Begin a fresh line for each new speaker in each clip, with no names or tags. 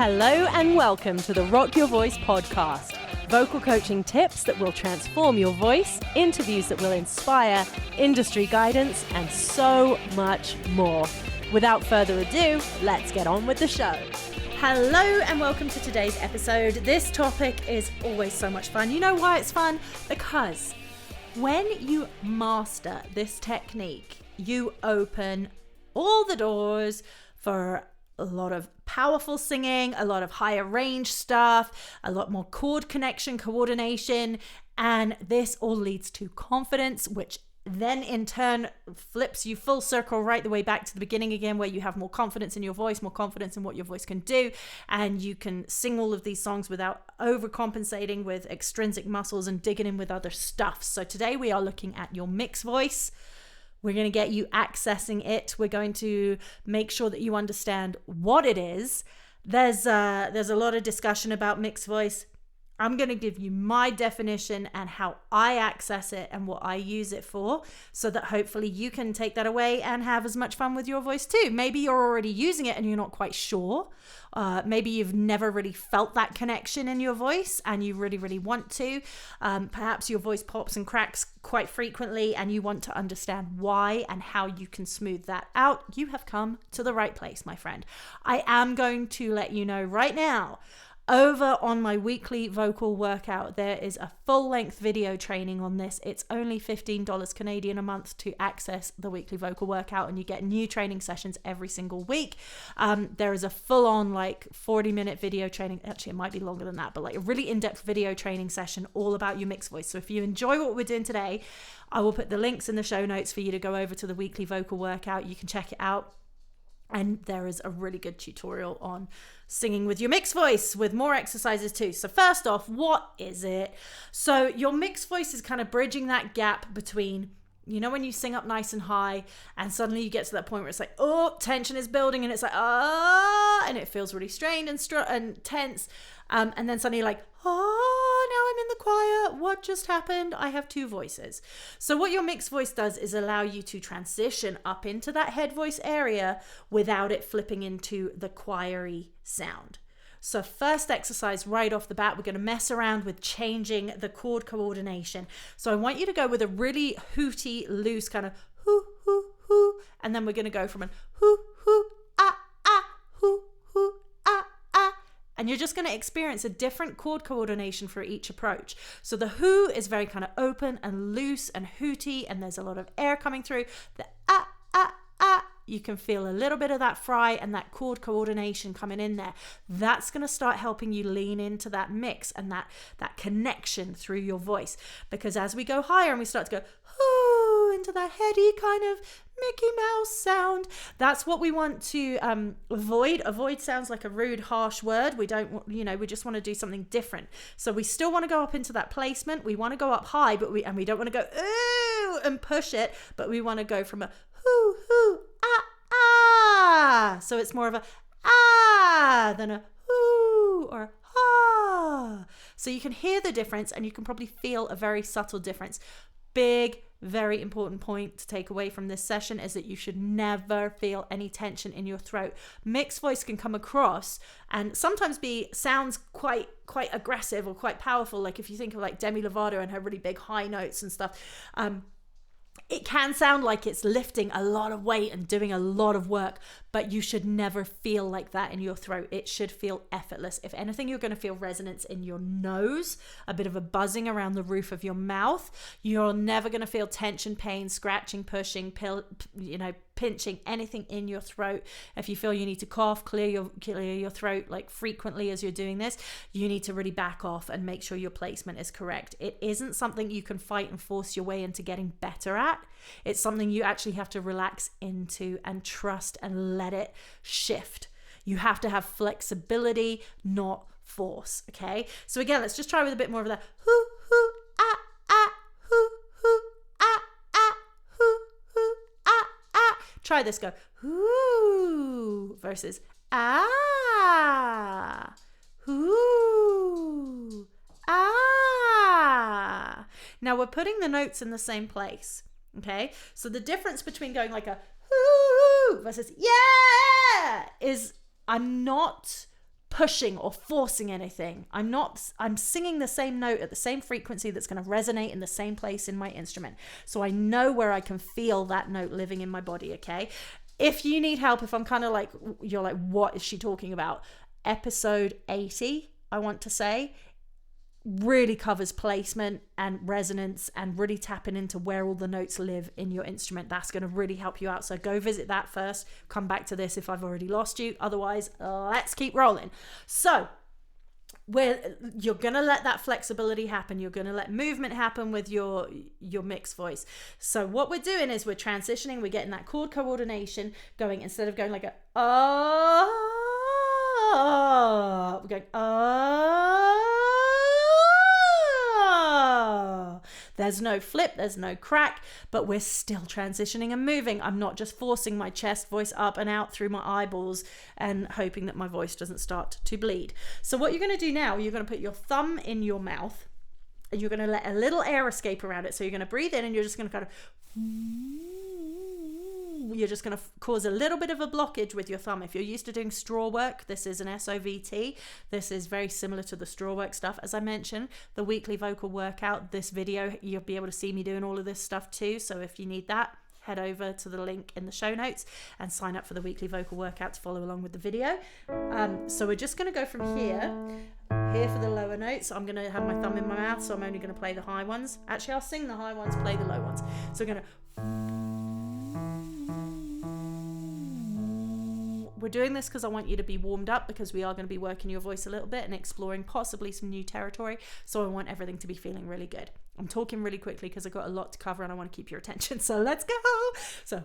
Hello and welcome to the Rock Your Voice podcast. Vocal coaching tips that will transform your voice, interviews that will inspire, industry guidance, and so much more. Without further ado, let's get on with the show. Hello and welcome to today's episode. This topic is always so much fun. You know why it's fun? Because when you master this technique, you open all the doors for a lot of powerful singing, a lot of higher range stuff, a lot more chord connection, coordination, and this all leads to confidence, which then in turn flips you full circle right the way back to the beginning again, where you have more confidence in your voice, more confidence in what your voice can do, and you can sing all of these songs without overcompensating with extrinsic muscles and digging in with other stuff. So today we are looking at your mixed voice. We're going to get you accessing it. We're going to make sure that you understand what it is. There's a lot of discussion about mixed voice. I'm going to give you my definition and how I access it and what I use it for, so that hopefully you can take that away and have as much fun with your voice too. Maybe you're already using it and you're not quite sure. Maybe you've never really felt that connection in your voice and you really, really want to. Perhaps your voice pops and cracks quite frequently and you want to understand why and how you can smooth that out. You have come to the right place, my friend. I am going to let you know right now, over on my weekly vocal workout, there is a full-length video training on this. It's only $15 Canadian a month to access the weekly vocal workout, and you get new training sessions every single week. There is a full-on 40-minute video training. Actually, it might be longer than that, but a really in-depth video training session all about your mixed voice. So if you enjoy what we're doing today, I will put the links in the show notes for you to go over to the weekly vocal workout. You can check it out. And there is a really good tutorial on singing with your mixed voice with more exercises too. So first off, what is it? So your mixed voice is kind of bridging that gap between, when you sing up nice and high and suddenly you get to that point where it's like, oh, tension is building and it's like, and it feels really strained and tense. And then suddenly you're like, oh, now I'm in the choir. What just happened? I have two voices. So what your mixed voice does is allow you to transition up into that head voice area without it flipping into the choiry sound. So first exercise right off the bat, we're going to mess around with changing the chord coordination. So I want you to go with a really hooty, loose kind of hoo, hoo, hoo. And then we're going to go from a hoo, hoo, ah, ah, hoo, hoo, ah, ah. And you're just going to experience a different chord coordination for each approach. So the hoo is very kind of open and loose and hooty, and there's a lot of air coming through. The ah, ah, ah, you can feel a little bit of that fry and that chord coordination coming in there. That's going to start helping you lean into that mix and that connection through your voice. Because as we go higher and we start to go hoo into that heady kind of Mickey Mouse sound, that's what we want to avoid. Avoid sounds like a rude, harsh word. We don't, we just want to do something different. So we still want to go up into that placement. We want to go up high, but we don't want to go ooh and push it, but we want to go from a hoo, hoo, ah, ah. So it's more of a ah than a hoo or ah. So you can hear the difference and you can probably feel a very subtle difference. Big, very important point to take away from this session is that you should never feel any tension in your throat. Mixed voice can come across and sometimes sounds quite aggressive or quite powerful. Like if you think of Demi Lovato and her really big high notes and stuff, it can sound like it's lifting a lot of weight and doing a lot of work, but you should never feel like that in your throat. It should feel effortless. If anything, you're going to feel resonance in your nose, a bit of a buzzing around the roof of your mouth. You're never going to feel tension, pain, scratching, pushing, pinching, anything in your throat. If you feel you need to cough, clear your throat frequently as you're doing this, you need to really back off and make sure your placement is correct. It isn't something you can fight and force your way into getting better at. It's something you actually have to relax into and trust and let it shift. You have to have flexibility, not force. Okay. So again, let's just try with a bit more of that hoo, hoo, ah, ah, hoo, hoo, ah, ah, hoo, hoo, ah, ah. Try this. Go hoo versus ah, hoo, ah. Now we're putting the notes in the same place. Okay. So the difference between going like a hoo versus yeah is I'm not
pushing or forcing anything. I'm singing the same note at the same frequency that's going to resonate in the same place in my instrument. So I know where I can feel that note living in my body, okay? If you need help, if I'm kind of like, you're like, what is she talking about? Episode 80, I want to say, really covers placement and resonance and really tapping into where all the notes live in your instrument. That's going to really help you out. So go visit that first. Come back to this if I've already lost you. Otherwise, let's keep rolling. So you're going to let that flexibility happen. You're going to let movement happen with your mixed voice. So what we're doing is we're transitioning. We're getting that chord coordination going. Instead of going like a we're going There's no flip, there's no crack, but we're still transitioning and moving. I'm not just forcing my chest voice up and out through my eyeballs and hoping that my voice doesn't start to bleed. So what you're going to do now, you're going to put your thumb in your mouth and you're going to let a little air escape around it. So you're going to breathe in and you're just going to kind of... You're just going to cause a little bit of a blockage with your thumb. If you're used to doing straw work, this is an SOVT. This is very similar to the straw work stuff. As I mentioned, the weekly vocal workout, this video, you'll be able to see me doing all of this stuff too. So if you need that, head over to the link in the show notes and sign up for the weekly vocal workout to follow along with the video. So we're just going to go from here for the lower notes. I'm going to have my thumb in my mouth, so I'm only going to play the high ones. Actually, I'll sing the high ones, play the low ones. So we're going to... We're doing this because I want you to be warmed up, because we are going to be working your voice a little bit and exploring possibly some new territory. So I want everything to be feeling really good. I'm talking really quickly because I've got a lot to cover and I want to keep your attention. So let's go. So...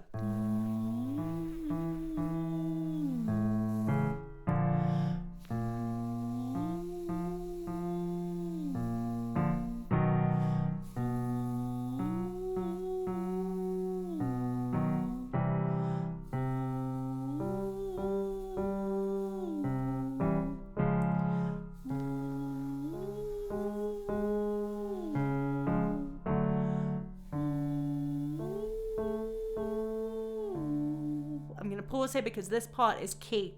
pause here because this part is key,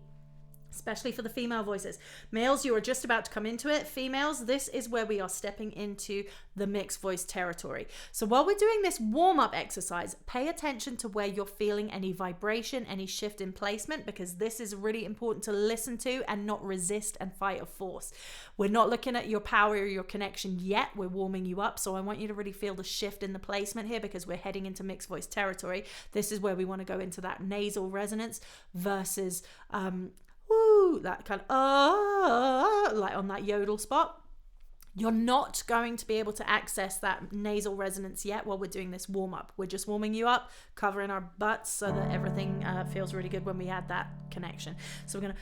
especially for the female voices. Males, you are just about to come into it. Females, this is where we are stepping into the mixed voice territory. So while we're doing this warm-up exercise, pay attention to where you're feeling any vibration, any shift in placement, because this is really important to listen to and not resist and fight or force. We're not looking at your power or your connection yet. We're warming you up. So I want you to really feel the shift in the placement here, because we're heading into mixed voice territory. This is where we want to go into that nasal resonance versus that kind of like on that yodel spot. You're not going to be able to access that nasal resonance yet while we're doing this warm up. We're just warming you up, covering our butts so that everything feels really good when we add that connection. So we're gonna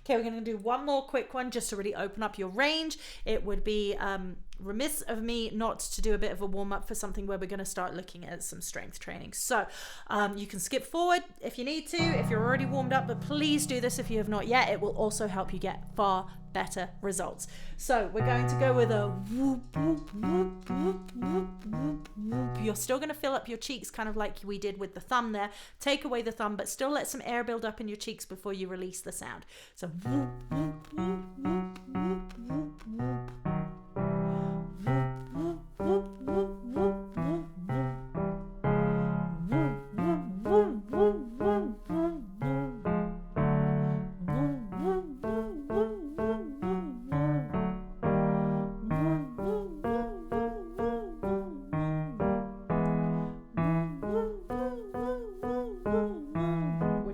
Okay, we're going to do one more quick one just to really open up your range. It would be remiss of me not to do a bit of a warm-up for something where we're going to start looking at some strength training. So you can skip forward if you need to, if you're already warmed up, but please do this if you have not yet. It will also help you get far better results. So we're going to go with a whoop, whoop, whoop, whoop, whoop, whoop, whoop. You're still going to fill up your cheeks kind of like we did with the thumb there. Take away the thumb, but still let some air build up in your cheeks before you release the sound. So whoop, whoop, whoop, whoop, whoop, whoop, whoop.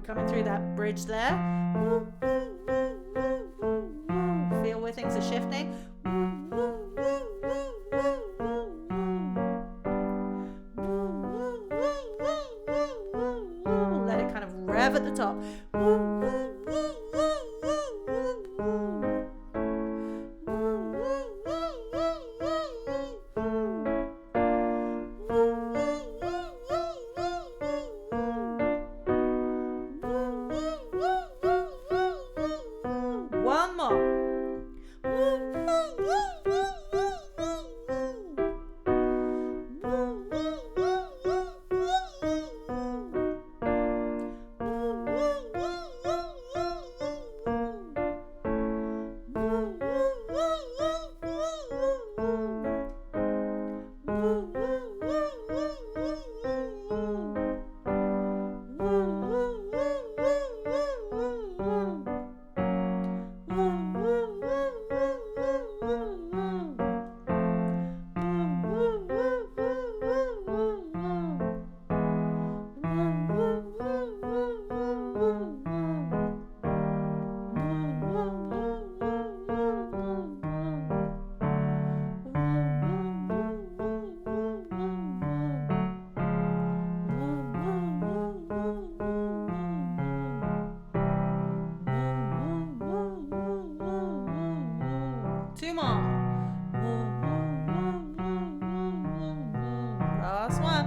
Coming through that bridge there. Feel where things are shifting. Let it kind of rev at the top. One more. Two more. Last one.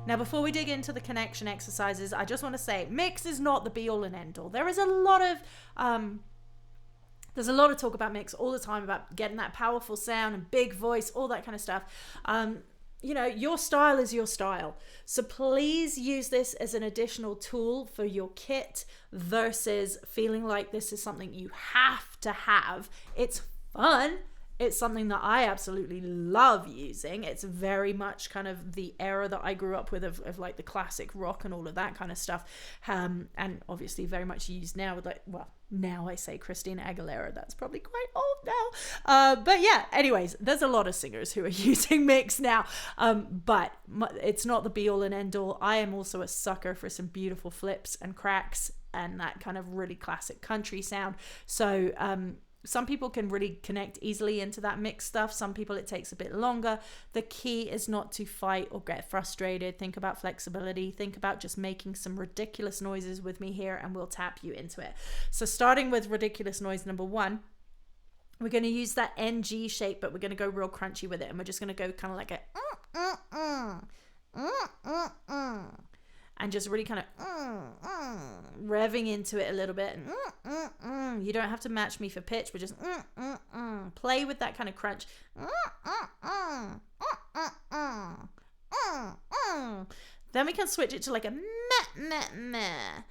Now, before we dig into the connection exercises, I just want to say mix is not the be all and end all. There's a lot of talk about mix all the time about getting that powerful sound and big voice, all that kind of stuff. Your style is your style. So please use this as an additional tool for your kit versus feeling like this is something you have to have. It's fun. It's something that I absolutely love using. It's very much kind of the era that I grew up with of like the classic rock and all of that kind of stuff. And obviously very much used now with now I say Christina Aguilera. That's probably quite old now. But yeah, anyways, there's a lot of singers who are using mix now. But it's not the be all and end all. I am also a sucker for some beautiful flips and cracks and that kind of really classic country sound. So, some people can really connect easily into that mix stuff. Some people it takes a bit longer. The key is not to fight or get frustrated. Think about flexibility. Think about just making some ridiculous noises with me here and we'll tap you into it. So starting with ridiculous noise number 1, we're going to use that NG shape, but we're going to go real crunchy with it. And we're just going to go kind of like a and just really kind of revving into it a little bit. You don't have to match me for pitch, but just play with that kind of crunch. Then we can switch it to like a meh, meh, meh,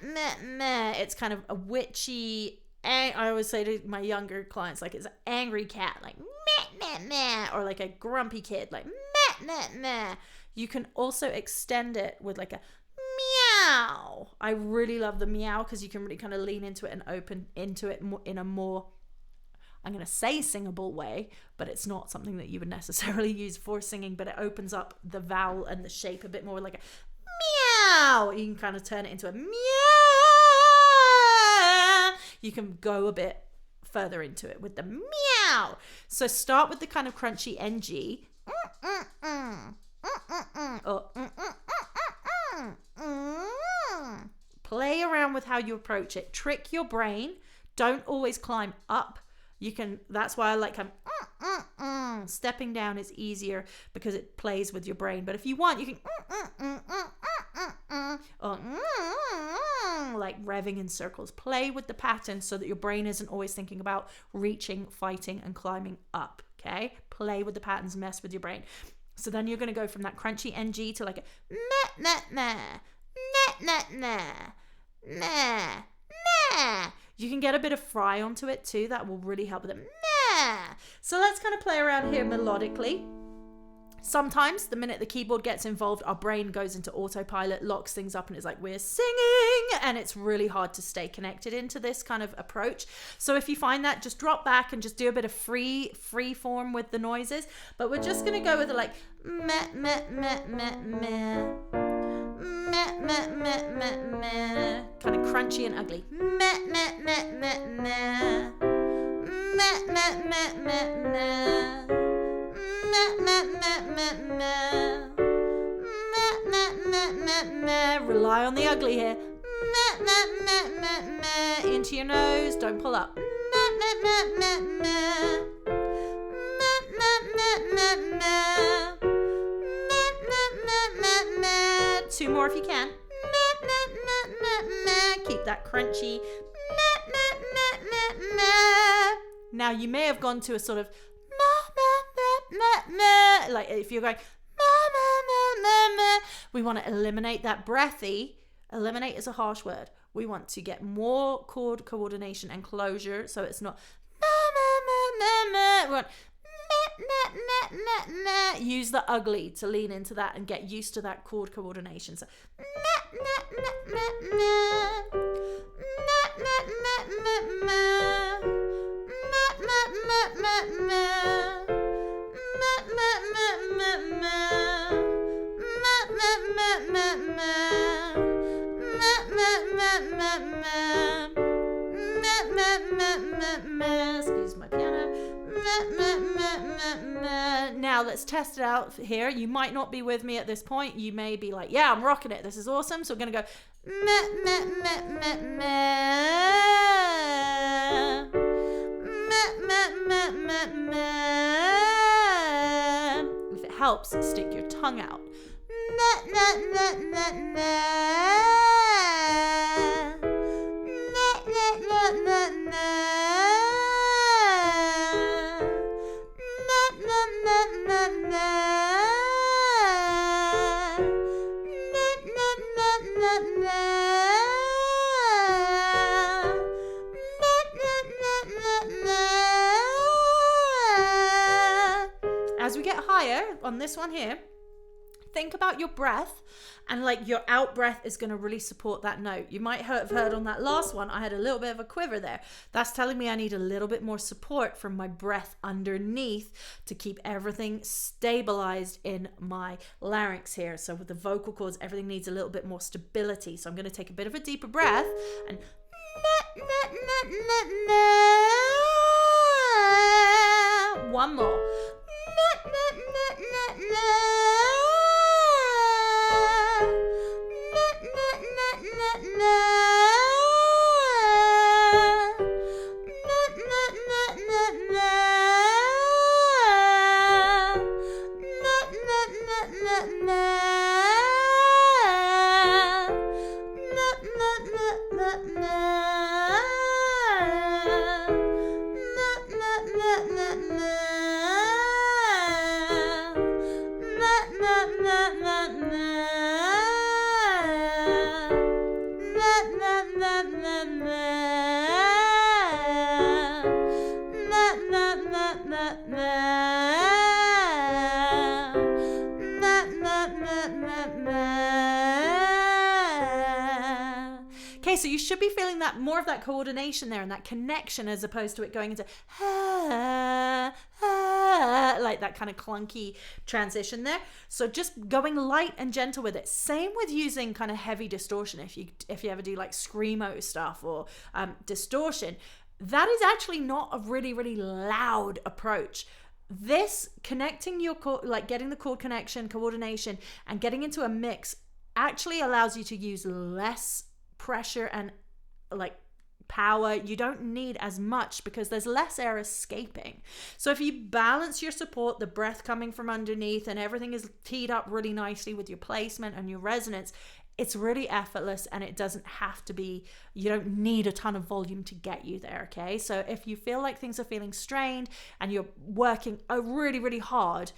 meh, meh, meh. It's kind of a witchy. I always say to my younger clients, like it's an angry cat, like meh, meh, meh, or like a grumpy kid, like meh, meh, meh. You can also extend it with like a meow. I really love the meow because you can really kind of lean into it and open into it in a more, I'm going to say singable way, but it's not something that you would necessarily use for singing, but it opens up the vowel and the shape a bit more like a meow. You can kind of turn it into a meow. You can go a bit further into it with the meow. So start with the kind of crunchy NG. how you approach it. Trick your brain. Don't always climb up. That's why I like stepping down is easier because it plays with your brain. But if you want, you can or like revving in circles. Play with the pattern so that your brain isn't always thinking about reaching, fighting, and climbing up. Okay? Play with the patterns, mess with your brain. So then you're going to go from that crunchy NG to like a meh, meh, meh, meh, meh. You can get a bit of fry onto it too. That will really help with it. So let's kind of play around here melodically. Sometimes the minute the keyboard gets involved, our brain goes into autopilot, locks things up, and it's like we're singing, and it's really hard to stay connected into this kind of approach. So if you find that, just drop back and just do a bit of free form with the noises. But we're just gonna go with it like meh, meh, meh, meh, meh. Meh, meh, meh, meh, meh. Kind of crunchy and ugly. Meh, meh, meh, meh, meh. Meh, meh, meh, meh, meh. Meh, meh, meh, meh, meh. Meh, meh, meh, meh, meh. Rely on the ugly here. Meh, meh, meh, meh, meh. Into your nose, don't pull up. Meh, meh, meh, meh, meh. Meh, meh, meh, meh, meh. Meh, meh, meh, meh, meh. Two more if you can. Meh, meh, meh, meh, meh. Keep that crunchy. Meh, meh, meh, meh, meh. Now you may have gone to a sort of like if you're going we want to eliminate that breathy. Eliminate is a harsh word. We want to get more chord coordination and closure, so it's not we want use the ugly to lean into that and get used to that chord coordination. So excuse my piano. Now let's test it out here. You might not be with me at this point. You may be like, yeah, I'm rocking it. This is awesome. So we're going to go if it helps, stick your tongue out. As we get higher on this one here, think about your breath, and like your out breath is going to really support that note. You might have heard on that last one, I had a little bit of a quiver there. That's telling me I need a little bit more support from my breath underneath to keep everything stabilized in my larynx here. So with the vocal cords, everything needs a little bit more stability. So I'm going to take a bit of a deeper breath and one more. Okay, so you should be feeling that more of that coordination there and that connection, as opposed to it going into like that kind of clunky transition there. So just going light and gentle with it. Same with using kind of heavy distortion. If you ever do like screamo stuff or distortion, that is actually not a really, really loud approach. This connecting your chord, like getting the chord connection, coordination, and getting into a mix actually allows you to use less pressure and like power, you don't need as much because there's less air escaping. So if you balance your support, the breath coming from underneath, and everything is teed up really nicely with your placement and your resonance, it's really effortless, and it doesn't have to be, you don't need a ton of volume to get you there, okay? So if you feel like things are feeling strained and you're working really, really hard,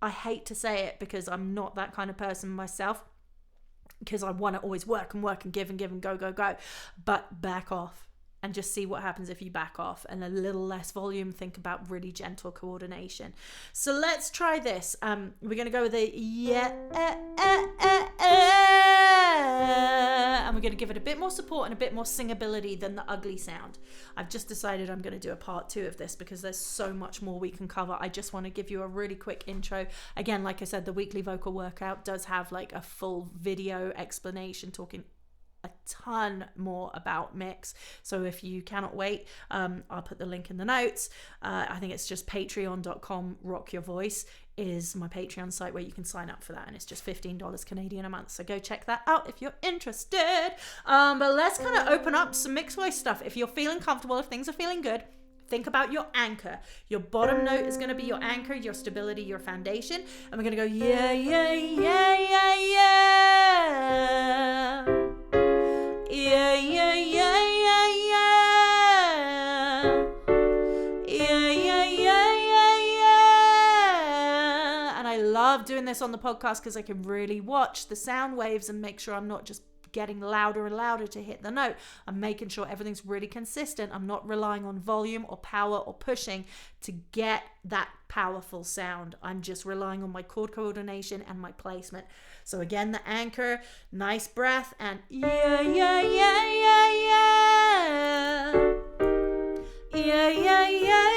I hate to say it because I'm not that kind of person myself, because I want to always work and give and go, but back off and just see what happens if you back off, and a little less volume. Think about really gentle coordination. So let's try this. We're going to go with a and we're going to give it a bit more support and a bit more singability than the ugly sound. I've just decided I'm going to do a part 2 of this because there's so much more we can cover. I just want to give you a really quick intro. Again, like I said, the weekly vocal workout does have like a full video explanation talking a ton more about mix. So if you cannot wait, I'll put the link in the notes. I think it's just patreon.com. Rock Your Voice is my Patreon site where you can sign up for that, and it's just $15 Canadian a month. So go check that out if you're interested. But let's kind of open up some mixed voice stuff. If you're feeling comfortable, if things are feeling good, think about your anchor. Your bottom note is going to be your anchor, your stability, your foundation. And we're going to go yeah, yeah, yeah, yeah, yeah. Yeah, yeah, yeah, yeah, yeah. Yeah, yeah, yeah, yeah, yeah. And I love doing this on the podcast because I can really watch the sound waves and make sure I'm not just getting louder and louder to hit the note. I'm making sure everything's really consistent. I'm not relying on volume or power or pushing to get that powerful sound. I'm just relying on my chord coordination and my placement. So again, the anchor, nice breath, and yeah, yeah, yeah, yeah, yeah. Yeah, yeah, yeah, yeah,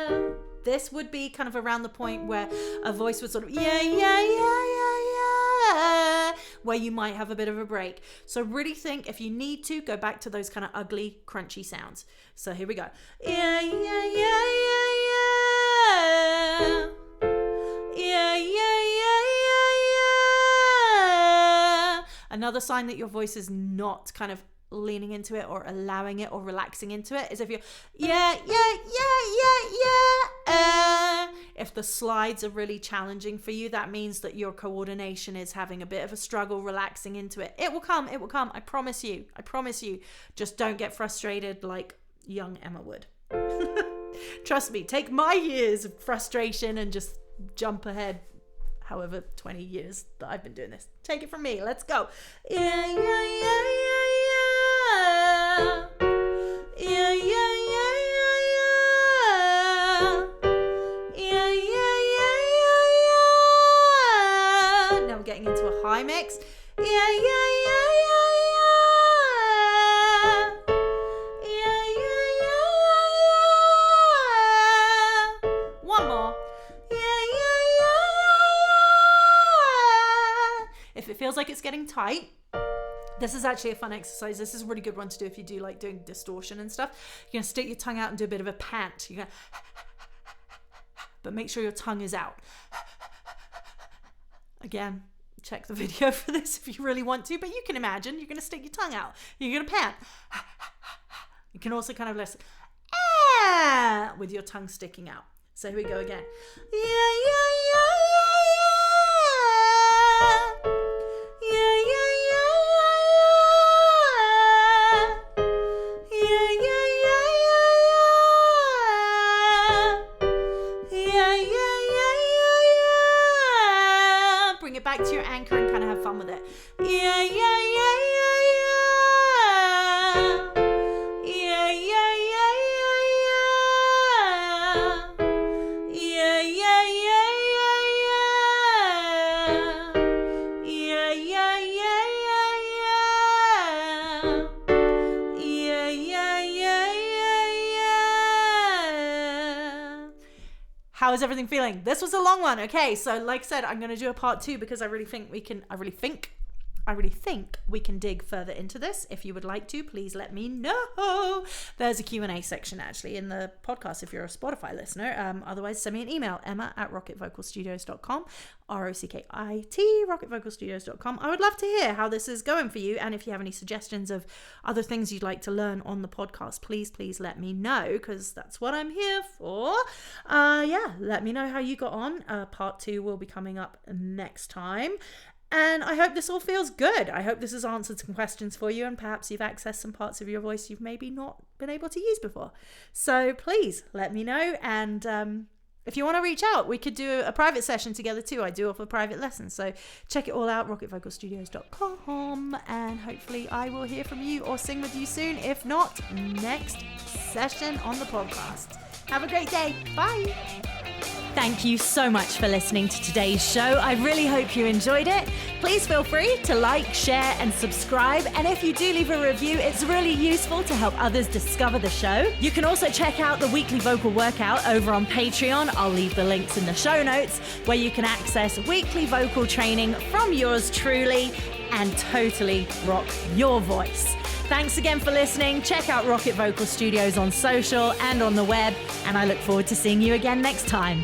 yeah. This would be kind of around the point where a voice would sort of yeah, yeah, yeah, yeah, yeah, where you might have a bit of a break. So really think, if you need to, go back to those kind of ugly, crunchy sounds. So here we go. Yeah, yeah, yeah, yeah, yeah. Yeah, yeah, yeah, yeah, yeah. Another sign that your voice is not kind of leaning into it or allowing it or relaxing into it is if you're yeah, yeah, yeah, yeah, yeah. If the slides are really challenging for you, that means that your coordination is having a bit of a struggle relaxing into it. It will come. It will come. I promise you. I promise you. Just don't get frustrated like young Emma would. Trust me. Take my years of frustration and just jump ahead however 20 years that I've been doing this. Take it from me. Let's go. Yeah, yeah, yeah, yeah, yeah. Yeah, yeah, yeah, yeah, yeah. Yeah, yeah, yeah, yeah, yeah. Now we're getting into a high mix. Yeah, yeah, yeah, yeah, yeah. Yeah, yeah, yeah, yeah, yeah. One more. Yeah, yeah, yeah, yeah, yeah. If it feels like it's getting tight, this is actually a fun exercise. This is a really good one to do if you do like doing distortion and stuff. You're going to stick your tongue out and do a bit of a pant. You're going to, but make sure your tongue is out. Again, check the video for this if you really want to, but you can imagine you're going to stick your tongue out. You're going to pant. You can also kind of listen with your tongue sticking out. So here we go again. Yeah, yeah, yeah, yeah, yeah. Yeah, yeah, yeah, yeah, yeah. Yeah, yeah, yeah, yeah, yeah. Yeah, yeah, yeah, yeah, yeah. Bring it back to your anchor and kind of have fun with it. Yeah, yeah, yeah, yeah, yeah. Yeah, yeah, yeah, yeah, yeah. Yeah, yeah, yeah, yeah, yeah. Yeah, yeah, yeah, yeah, yeah. Yeah, yeah, yeah, yeah, yeah. How is everything feeling? This was a long one. Okay, so like I said, I'm going to do a part 2 because I really think I really think we can dig further into this. If you would like to, please let me know. There's a Q&A section actually in the podcast if you're a Spotify listener. Otherwise, send me an email, emma@rocketvocalstudios.com, ROCKIT, rocketvocalstudios.com. I would love to hear how this is going for you. And if you have any suggestions of other things you'd like to learn on the podcast, please let me know, because that's what I'm here for. Let me know how you got on. Part 2 will be coming up next time. And I hope this all feels good. I hope this has answered some questions for you, and perhaps you've accessed some parts of your voice you've maybe not been able to use before. So please let me know. And if you want to reach out, we could do a private session together too. I do offer private lessons. So check it all out, rocketvocalstudios.com. And hopefully I will hear from you or sing with you soon. If not, next session on the podcast. Have a great day. Bye. Thank you so much for listening to today's show. I really hope you enjoyed it. Please feel free to like, share, and subscribe. And if you do leave a review, it's really useful to help others discover the show. You can also check out the weekly vocal workout over on Patreon. I'll leave the links in the show notes, where you can access weekly vocal training from yours truly and totally rock your voice. Thanks again for listening. Check out Rocket Vocal Studios on social and on the web, and I look forward to seeing you again next time.